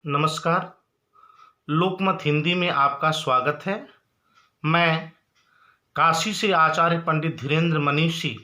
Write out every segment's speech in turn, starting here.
नमस्कार। लोकमत हिंदी में आपका स्वागत है। मैं काशी से आचार्य पंडित धीरेन्द्र मनीषी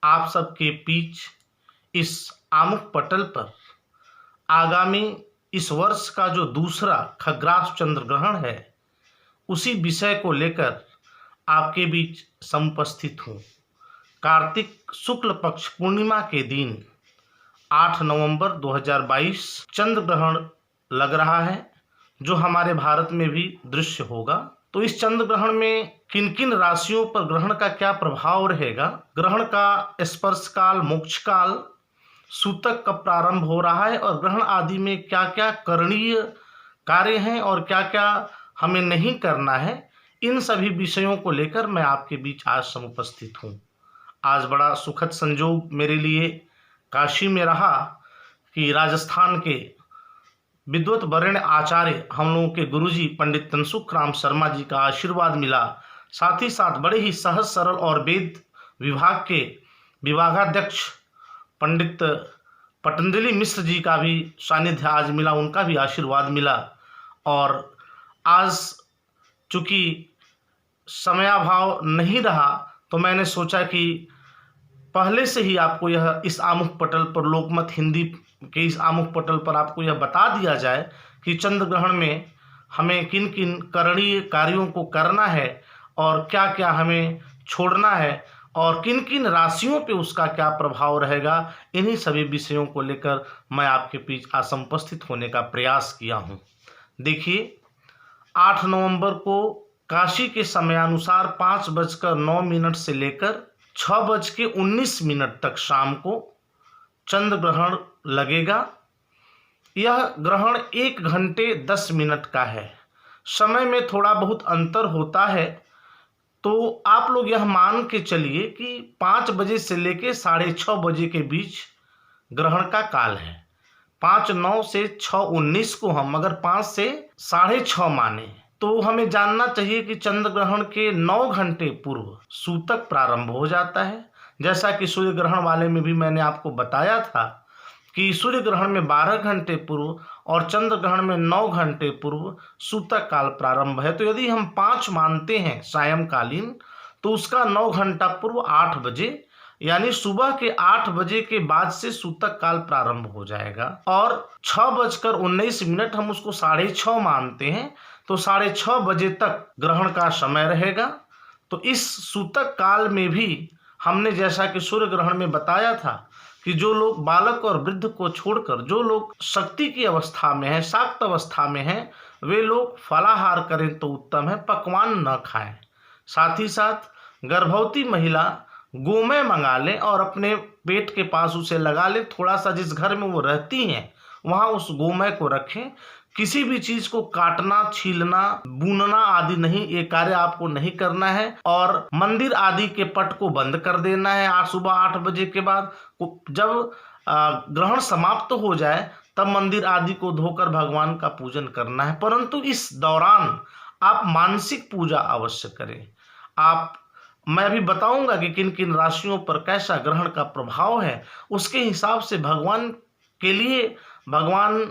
आप सबके बीच इस आमुख पटल पर आगामी इस वर्ष का जो दूसरा खग्रास चंद्र ग्रहण है उसी विषय को लेकर आपके बीच समुपस्थित हूँ। कार्तिक शुक्ल पक्ष पूर्णिमा के दिन 8 नवंबर 2022 चंद्र ग्रहण लग रहा है, जो हमारे भारत में भी दृश्य होगा। तो इस चंद्र ग्रहण में किन किन राशियों पर ग्रहण का क्या प्रभाव रहेगा, ग्रहण का स्पर्श काल, मोक्ष काल, सूतक कब प्रारंभ हो रहा है और ग्रहण आदि में क्या क्या करणीय कार्य हैं और क्या क्या हमें नहीं करना है, इन सभी विषयों को लेकर मैं आपके बीच आज समुपस्थित हूँ। आज बड़ा सुखद संयोग मेरे लिए काशी में रहा कि राजस्थान के विद्वत वरेण्य आचार्य हम लोगों के गुरुजी पंडित तनसुख राम शर्मा जी का आशीर्वाद मिला। साथ ही साथ बड़े ही सहज सरल और वेद विभाग के विभागाध्यक्ष पंडित पतंजलि मिश्र जी का भी सानिध्य आज मिला, उनका भी आशीर्वाद मिला। और आज चूँकि समयाभाव नहीं रहा तो मैंने सोचा कि पहले से ही आपको यह इस आमुख पटल पर, लोकमत हिंदी के इस आमुख पटल पर आपको यह बता दिया जाए कि चंद्र ग्रहण में हमें किन किन करणीय कार्यों को करना है और क्या क्या हमें छोड़ना है और किन किन राशियों पे उसका क्या प्रभाव रहेगा। इन्हीं सभी विषयों को लेकर मैं आपके बीच आज उपस्थित होने का प्रयास किया हूँ। देखिए, 8 नवंबर को काशी के समयानुसार 5:09 से लेकर 6:19 तक शाम को चंद्र ग्रहण लगेगा। यह ग्रहण 1 घंटे 10 मिनट का है। समय में थोड़ा बहुत अंतर होता है, तो आप लोग यह मान के चलिए कि 5 बजे से लेके 6:30 बजे के बीच ग्रहण का काल है। 5:09 से 6:19 को हम अगर 5 से 6:30 माने तो हमें जानना चाहिए कि चंद्र ग्रहण के 9 घंटे पूर्व सूतक प्रारंभ हो जाता है। जैसा कि सूर्य ग्रहण वाले में भी मैंने आपको बताया था कि सूर्य ग्रहण में 12 घंटे पूर्व और चंद्र ग्रहण में 9 घंटे पूर्व सूतक काल प्रारंभ है। तो यदि हम 5 मानते हैं सायंकालीन, तो उसका 9 घंटा पूर्व 8 बजे, यानी सुबह के 8 बजे के बाद से सूतक काल प्रारंभ हो जाएगा। और 6:19 हम उसको 6:30 मानते हैं, तो 6:30 बजे तक ग्रहण का समय रहेगा। तो इस सूतक काल में भी हमने, जैसा कि सूर्य ग्रहण में बताया था, कि जो लोग बालक और वृद्ध को छोड़कर जो लोग शक्ति की अवस्था में हैं, शाक्त अवस्था में हैं, वे लोग फलाहार करें तो उत्तम है, पकवान न खाएं। साथ ही साथ गर्भवती महिला गोमय मंगा लें और अपने पेट के पास उसे लगा लें। थोड़ा सा जिस घर में वो रहती हैं वहाँ उस गोमय को रखें। किसी भी चीज को काटना, छीलना, बुनना आदि नहीं, ये कार्य आपको नहीं करना है। और मंदिर आदि के पट को बंद कर देना है। आज सुबह 8 बजे के बाद जब ग्रहण समाप्त हो जाए तब मंदिर आदि को धोकर भगवान का पूजन करना है। परंतु इस दौरान आप मानसिक पूजा अवश्य करें। मैं अभी बताऊंगा कि किन किन राशियों पर कैसा ग्रहण का प्रभाव है, उसके हिसाब से भगवान के लिए, भगवान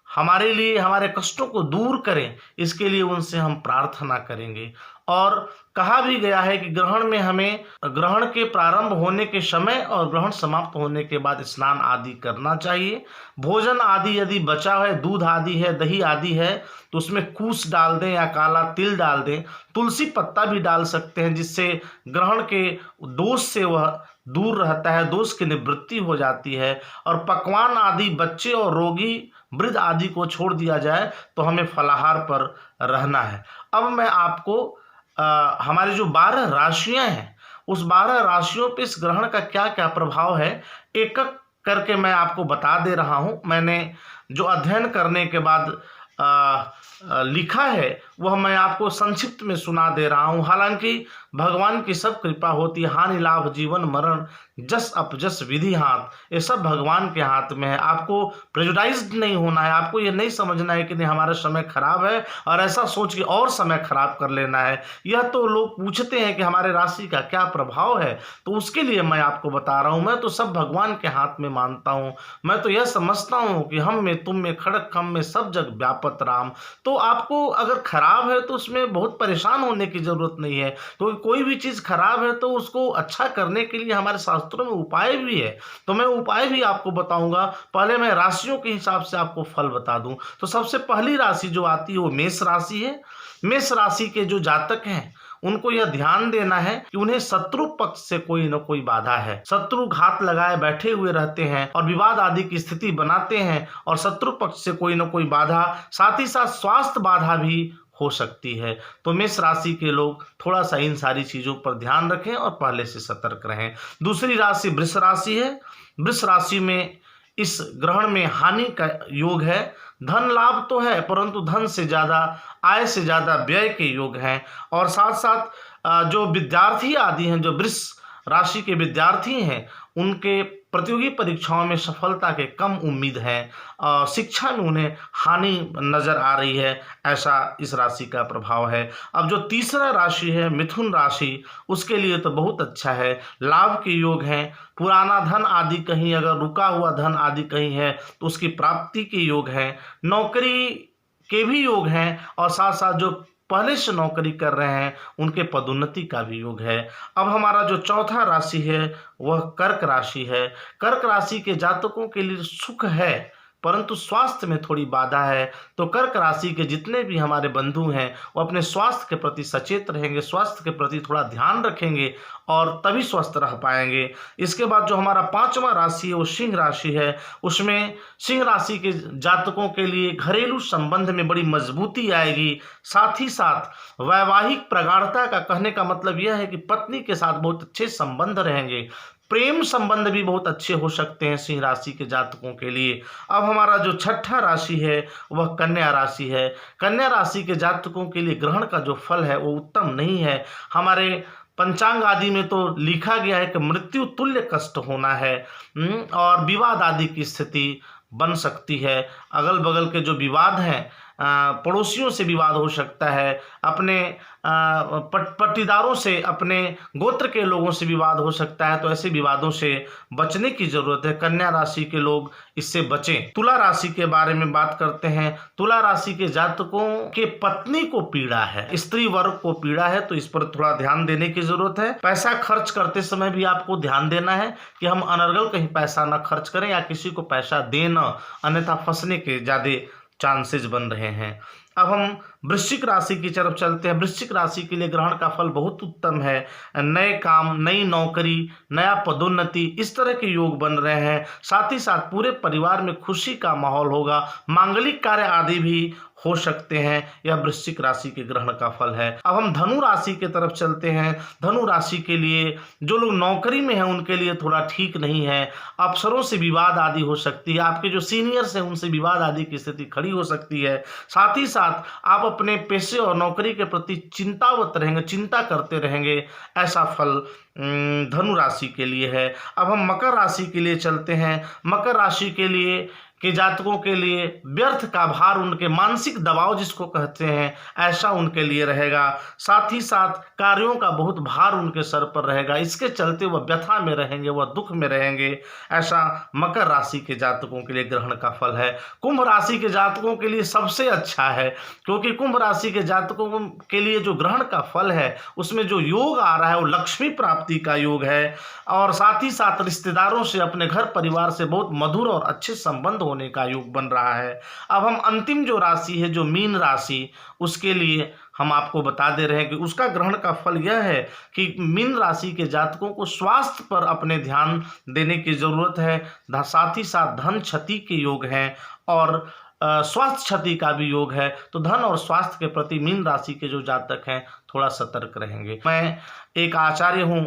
हमारे लिए हमारे कष्टों को दूर करें, इसके लिए उनसे हम प्रार्थना करेंगे। और कहा भी गया है कि ग्रहण में हमें ग्रहण के प्रारंभ होने के समय और ग्रहण समाप्त होने के बाद स्नान आदि करना चाहिए। भोजन आदि यदि बचा है, दूध आदि है, दही आदि है, तो उसमें कूस डाल दें या काला तिल डाल दें। तुलसी पत्ता भी डाल सकते हैं, जिससे ग्रहण के दोष से वह दूर रहता है, दोष की निवृत्ति हो जाती है। और पकवान आदि बच्चे और रोगी वृद्ध आदि को छोड़ दिया जाए तो हमें फलाहार पर रहना है। अब मैं आपको हमारी जो 12 राशियां हैं उस 12 राशियों पे इस ग्रहण का क्या क्या प्रभाव है, एक एक करके मैं आपको बता दे रहा हूं। मैंने जो अध्ययन करने के बाद लिखा है वह मैं आपको संक्षिप्त में सुना दे रहा हूँ। हालांकि भगवान की सब कृपा होती है, हानि लाभ जीवन मरण जस अपजस विधि हाथ, ये सब भगवान के हाथ में है। आपको प्रेजुडाइज्ड नहीं होना है, आपको ये नहीं समझना है कि नहीं हमारा समय खराब है और ऐसा सोच के और समय खराब कर लेना है। यह तो लोग पूछते हैं कि हमारे राशि का क्या प्रभाव है, तो उसके लिए मैं आपको बता रहा हूँ। मैं तो सब भगवान के हाथ में मानता हूँ। मैं तो यह समझता हूँ कि हम में तुम में खड़क खम में सब जग व्यापत राम। तो आपको अगर खराब है तो उसमें बहुत परेशान होने की जरूरत नहीं है, क्योंकि कोई भी चीज खराब है तो उसको अच्छा करने के लिए हमारे शास्त्रों में उपाय भी है। तो मैं उपाय भी आपको बताऊंगा। पहले मैं राशियों के हिसाब से आपको फल बता दूं। तो सबसे पहली राशि जो आती है वो मेष राशि है। मेष राशि के जो जातक हैं उनको यह ध्यान देना है कि उन्हें शत्रु पक्ष से कोई न कोई बाधा है। शत्रु घात लगाए बैठे हुए रहते हैं और विवाद आदि की स्थिति बनाते हैं, और शत्रु पक्ष से कोई न कोई बाधा, साथ ही साथ स्वास्थ्य बाधा भी हो सकती है। तो मेष राशि के लोग थोड़ा सा इन सारी चीजों पर ध्यान रखें और पहले से सतर्क रहें। दूसरी राशि वृष राशि है। वृष राशि में इस ग्रहण में हानि का योग है। धन लाभ तो है परंतु धन से ज्यादा, आय से ज्यादा व्यय के योग हैं। और साथ साथ जो विद्यार्थी आदि हैं, जो वृष राशि के विद्यार्थी हैं, उनके प्रतियोगी परीक्षाओं में सफलता के कम उम्मीद है। शिक्षा में उन्हें हानि नजर आ रही है, ऐसा इस राशि का प्रभाव है। अब जो तीसरा राशि है मिथुन राशि, उसके लिए तो बहुत अच्छा है। लाभ के योग हैं। पुराना धन आदि कहीं अगर रुका हुआ धन आदि कहीं है तो उसकी प्राप्ति के योग है। नौकरी के भी योग हैं, और साथ साथ जो पहले से नौकरी कर रहे हैं उनके पदोन्नति का भी योग है। अब हमारा जो चौथा राशि है वह कर्क राशि है। कर्क राशि के जातकों के लिए सुख है परंतु स्वास्थ्य में थोड़ी बाधा है। तो कर्क राशि के जितने भी हमारे बंधु हैं वो अपने स्वास्थ्य के प्रति सचेत रहेंगे, स्वास्थ्य के प्रति थोड़ा ध्यान रखेंगे और तभी स्वस्थ रह पाएंगे। इसके बाद जो हमारा पांचवा राशि है वो सिंह राशि है। उसमें सिंह राशि के जातकों के लिए घरेलू संबंध में बड़ी मजबूती आएगी। साथ ही साथ वैवाहिक प्रगाढ़ता का कहने का मतलब यह है कि पत्नी के साथ बहुत अच्छे संबंध रहेंगे। प्रेम संबंध भी बहुत अच्छे हो सकते हैं सिंह राशि के जातकों के लिए। अब हमारा जो छठा राशि है वह कन्या राशि है। कन्या राशि के जातकों के लिए ग्रहण का जो फल है वो उत्तम नहीं है। हमारे पंचांग आदि में तो लिखा गया है कि मृत्यु तुल्य कष्ट होना है, और विवाद आदि की स्थिति बन सकती है। अगल बगल के जो विवाद हैं, पड़ोसियों से विवाद हो सकता है, अपने पट्टीदारों से, अपने गोत्र के लोगों से विवाद हो सकता है। तो ऐसे विवादों से बचने की जरूरत है। कन्या राशि के लोग इससे बचें। तुला राशि के बारे में बात करते हैं। तुला राशि के जातकों के पत्नी को पीड़ा है, स्त्री वर्ग को पीड़ा है, तो इस पर थोड़ा ध्यान देने की जरूरत है। पैसा खर्च करते समय भी आपको ध्यान देना है कि हम अनर्गल कहीं पैसा न खर्च करें या किसी को पैसा देना, अन्यथा फंसने के ज्यादा चांसेस बन रहे हैं। अब हम वृश्चिक राशि की तरफ चलते हैं। वृश्चिक राशि के लिए ग्रहण का फल बहुत उत्तम है। नए काम, नई नौकरी, नया पदोन्नति, इस तरह के योग बन रहे हैं। साथ ही साथ पूरे परिवार में खुशी का माहौल होगा। मांगलिक कार्य आदि भी हो सकते हैं। यह वृश्चिक राशि के ग्रहण का फल है। अब हम धनु राशि की तरफ चलते हैं। धनु राशि के लिए जो लोग नौकरी में हैं उनके लिए थोड़ा ठीक नहीं है। अफसरों से विवाद आदि हो सकती है। आपके जो सीनियर्स हैं उनसे विवाद आदि की स्थिति खड़ी हो सकती है। साथ ही साथ आप अपने पेशे और नौकरी के प्रति चिंतावत रहेंगे, चिंता करते रहेंगे। ऐसा फल धनु राशि के लिए है। अब हम मकर राशि के लिए चलते हैं। मकर राशि के लिए के जातकों के लिए व्यर्थ का भार, उनके मानसिक दबाव जिसको कहते हैं, ऐसा उनके लिए रहेगा। साथ ही साथ कार्यों का बहुत भार उनके सर पर रहेगा। इसके चलते वह व्यथा में रहेंगे, वह दुख में रहेंगे। ऐसा मकर राशि के जातकों के लिए ग्रहण का फल है। कुंभ राशि के जातकों के लिए सबसे अच्छा है, क्योंकि कुंभ राशि के जातकों के लिए जो ग्रहण का फल है उसमें जो योग आ रहा है वो लक्ष्मी प्राप्ति का योग है। और साथ ही साथ रिश्तेदारों से, अपने घर परिवार से बहुत मधुर और अच्छे संबंध होने का योग बन रहा है। अब हम अंतिम जो राशि है, जो मीन राशि, उसके लिए हम आपको बता दे रहे हैं कि उसका ग्रहण का फल यह है कि मीन राशि के जातकों को स्वास्थ्य पर अपने ध्यान देने की जरूरत है। साथ ही साथ धन क्षति के योग हैं और स्वास्थ्य क्षति का भी योग है। तो धन और स्वास्थ्य के प्रति मीन राशि के जो जातक हैं थोड़ा सतर्क रहेंगे। मैं एक आचार्य हूँ,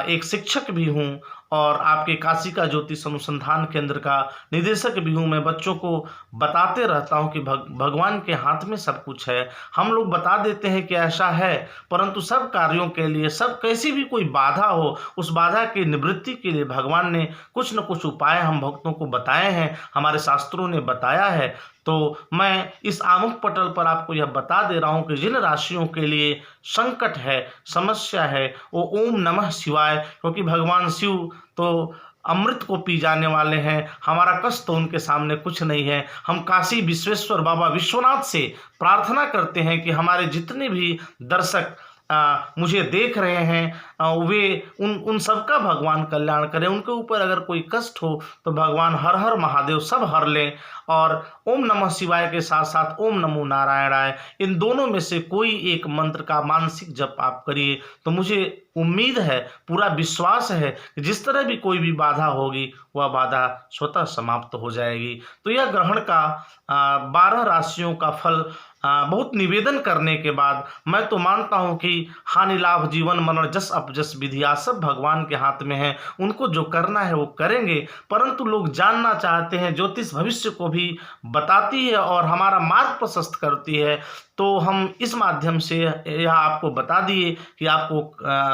एक शिक्षक भी हूँ, और आपके काशी का ज्योतिष अनुसंधान केंद्र का निदेशक भी हूँ। मैं बच्चों को बताते रहता हूँ कि भगवान के हाथ में सब कुछ है। हम लोग बता देते हैं कि ऐसा है, परंतु सब कार्यों के लिए, सब कैसी भी कोई बाधा हो, उस बाधा की निवृत्ति के लिए भगवान ने कुछ न कुछ उपाय हम भक्तों को बताए हैं, हमारे शास्त्रों ने बताया है। तो मैं इस आमुख पटल पर आपको यह बता दे रहा हूं कि जिन राशियों के लिए संकट है, समस्या है, वो ओम नमः शिवाय, क्योंकि भगवान शिव तो अमृत को पी जाने वाले हैं। हमारा कष्ट तो उनके सामने कुछ नहीं है। हम काशी विश्वेश्वर बाबा विश्वनाथ से प्रार्थना करते हैं कि हमारे जितने भी दर्शक मुझे देख रहे हैं, वे उन सबका भगवान कल्याण करें। उनके ऊपर अगर कोई कष्ट हो तो भगवान हर हर महादेव सब हर लें। और ओम नमः शिवाय के साथ साथ ओम नमो नारायणाय, इन दोनों में से कोई एक मंत्र का मानसिक जप आप करिए तो मुझे उम्मीद है, पूरा विश्वास है कि जिस तरह भी कोई भी बाधा होगी वह बाधा स्वतः समाप्त हो जाएगी। तो यह ग्रहण का 12 राशियों का फल बहुत निवेदन करने के बाद मैं तो मानता हूं कि हानि लाभ जीवन मरण जस अपजस विधिया सब भगवान के हाथ में है। उनको जो करना है वो करेंगे, परंतु लोग जानना चाहते हैं, ज्योतिष भविष्य को भी बताती है और हमारा मार्ग प्रशस्त करती है। तो हम इस माध्यम से यह आपको बता दिए कि आपको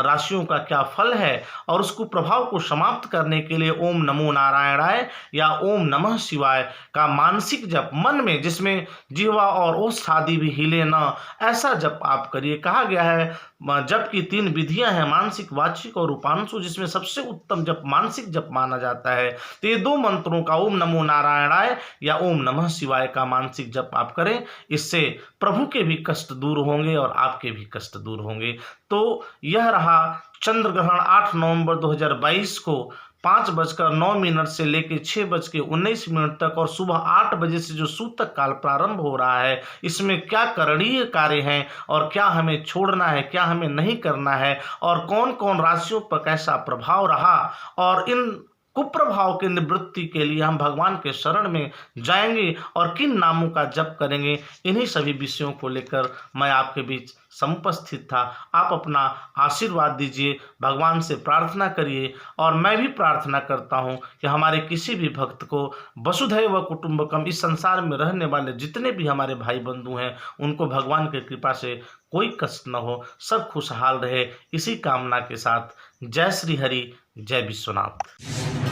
राशियों का क्या फल है, और उसको प्रभाव को समाप्त करने के लिए ओम नमो नारायणाय या ओम नमः शिवाय का मानसिक जप मन में, जिसमें जिह्वा और ओष्ठ आदि भी हिले ना, ऐसा जप आप करिए। कहा गया है जप की 3 विधियां हैं, मानसिक, वाचिक और रूपांशु, जिसमें सबसे उत्तम जप मानसिक जप माना जाता है। तो ये 2 मंत्रों का ओम नमो नारायणाय या ओम नमः शिवाय का मानसिक जप आप करें। इससे प्रभु के भी कष्ट दूर होंगे और आपके भी कष्ट दूर होंगे। तो यह रहा चंद्र ग्रहण 8 नवंबर 2022 को 5:09 से लेकर 6:19 तक और सुबह 8 बजे से जो सूतक काल प्रारंभ हो रहा है, इसमें क्या करणीय कार्य हैं और क्या हमें छोड़ना है, क्या हमें नहीं करना है, और कौन कौन राशियों पर कैसा प्रभाव रहा, और इन कुप्रभाव की निवृत्ति के लिए हम भगवान के शरण में जाएंगे और किन नामों का जप करेंगे, इन्हीं सभी विषयों को लेकर मैं आपके बीच समुपस्थित था। आप अपना आशीर्वाद दीजिए, भगवान से प्रार्थना करिए, और मैं भी प्रार्थना करता हूं कि हमारे किसी भी भक्त को वसुधैव कुटुंबकम, इस संसार में रहने वाले जितने भी हमारे भाई बंधु हैं, उनको भगवान की कृपा से कोई कष्ट न हो, सब खुशहाल रहे, इसी कामना के साथ जय श्री हरि, जय विश्वनाथ।